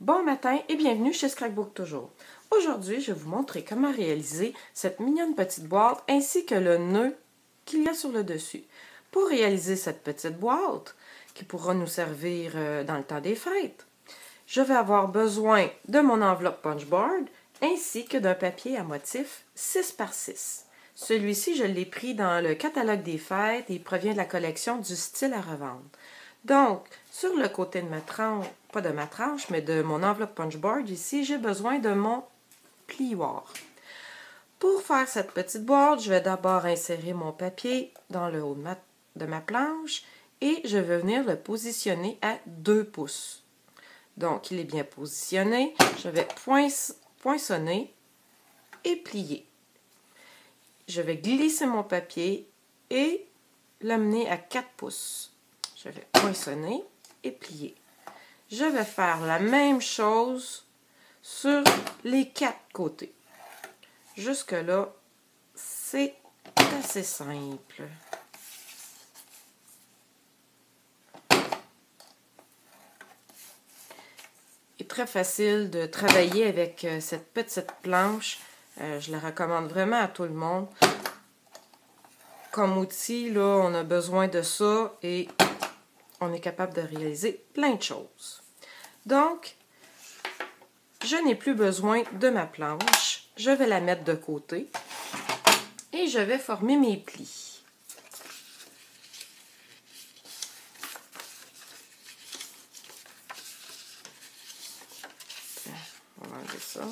Bon matin et bienvenue chez Scrapbook Toujours. Aujourd'hui, je vais vous montrer comment réaliser cette mignonne petite boîte ainsi que le nœud qu'il y a sur le dessus. Pour réaliser cette petite boîte, qui pourra nous servir dans le temps des fêtes, je vais avoir besoin de mon enveloppe punchboard ainsi que d'un papier à motif 6 par 6. Celui-ci, je l'ai pris dans le catalogue des fêtes et il provient de la collection du style à revendre. Donc, sur le côté de ma tranche, pas de ma tranche, mais de mon enveloppe punchboard ici, j'ai besoin de mon plioir. Pour faire cette petite boîte, je vais d'abord insérer mon papier dans le haut de ma planche et je vais venir le positionner à 2 pouces. Donc, il est bien positionné. Je vais poinçonner et plier. Je vais glisser mon papier et l'amener à 4 pouces. Je vais poinçonner et plier. Je vais faire la même chose sur les 4 côtés. Jusque-là, c'est assez simple. Il est très facile de travailler avec cette petite planche. Je la recommande vraiment à tout le monde. Comme outil, là, on a besoin de ça et on est capable de réaliser plein de choses. Donc, je n'ai plus besoin de ma planche. Je vais la mettre de côté et je vais former mes plis. On va enlever ça.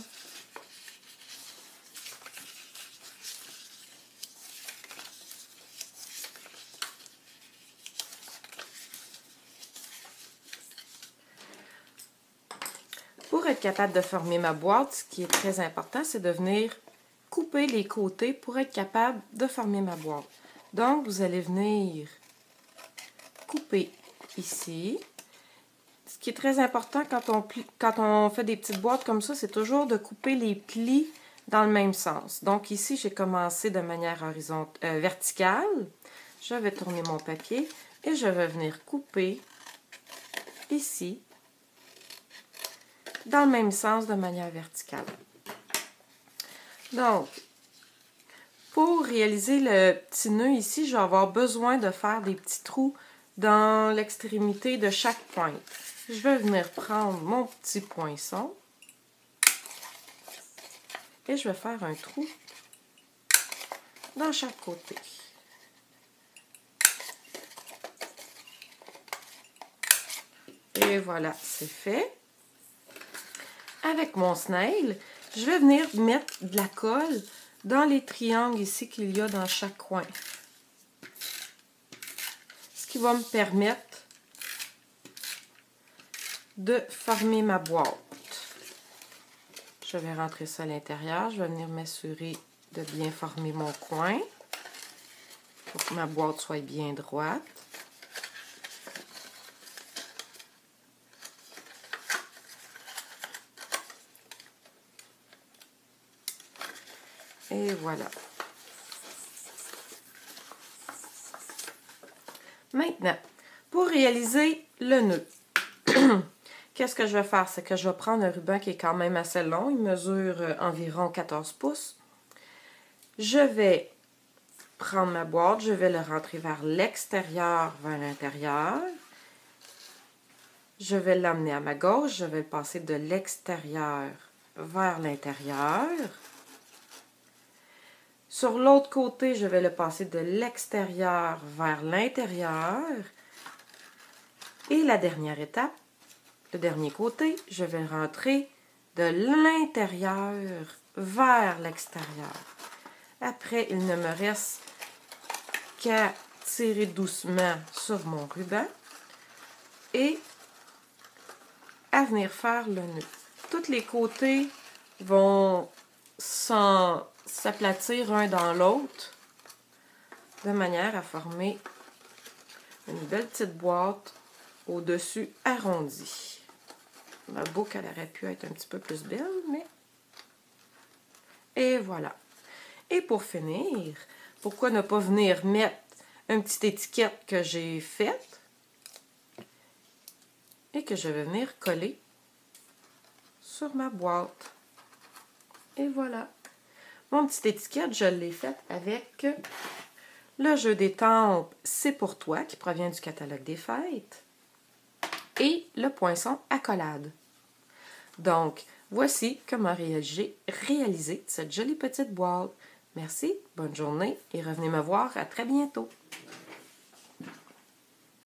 Pour être capable de former ma boîte, ce qui est très important, c'est de venir couper les côtés pour être capable de former ma boîte. Donc, vous allez venir couper ici. Ce qui est très important quand on fait des petites boîtes comme ça, c'est toujours de couper les plis dans le même sens. Donc ici, j'ai commencé de manière verticale. Je vais tourner mon papier et je vais venir couper ici dans le même sens de manière verticale. Donc, pour réaliser le petit nœud ici, je vais avoir besoin de faire des petits trous dans l'extrémité de chaque pointe. Je vais venir prendre mon petit poinçon et je vais faire un trou dans chaque côté. Et voilà, c'est fait. Avec mon snail, je vais venir mettre de la colle dans les triangles ici qu'il y a dans chaque coin. Ce qui va me permettre de former ma boîte. Je vais rentrer ça à l'intérieur. Je vais venir m'assurer de bien former mon coin pour que ma boîte soit bien droite. Et voilà. Maintenant, pour réaliser le nœud, qu'est-ce que je vais faire? C'est que je vais prendre un ruban qui est quand même assez long. Il mesure environ 14 pouces. Je vais prendre ma boîte, je vais le rentrer vers l'extérieur, vers l'intérieur. Je vais l'amener à ma gauche. Je vais le passer de l'extérieur vers l'intérieur. Sur l'autre côté, je vais le passer de l'extérieur vers l'intérieur. Et la dernière étape, le dernier côté, je vais rentrer de l'intérieur vers l'extérieur. Après, il ne me reste qu'à tirer doucement sur mon ruban et à venir faire le nœud. Tous les côtés vont s'aplatir un dans l'autre de manière à former une belle petite boîte au-dessus arrondi. Ma boucle, elle aurait pu être un petit peu plus belle, mais... Et voilà. Et pour finir, pourquoi ne pas venir mettre une petite étiquette que j'ai faite et que je vais venir coller sur ma boîte. Et voilà. Mon petite étiquette, je l'ai faite avec le jeu d'étampes C'est pour toi, qui provient du catalogue des fêtes, et le poinçon accolade. Donc, voici comment réaliser cette jolie petite boîte. Merci, bonne journée et revenez me voir à très bientôt.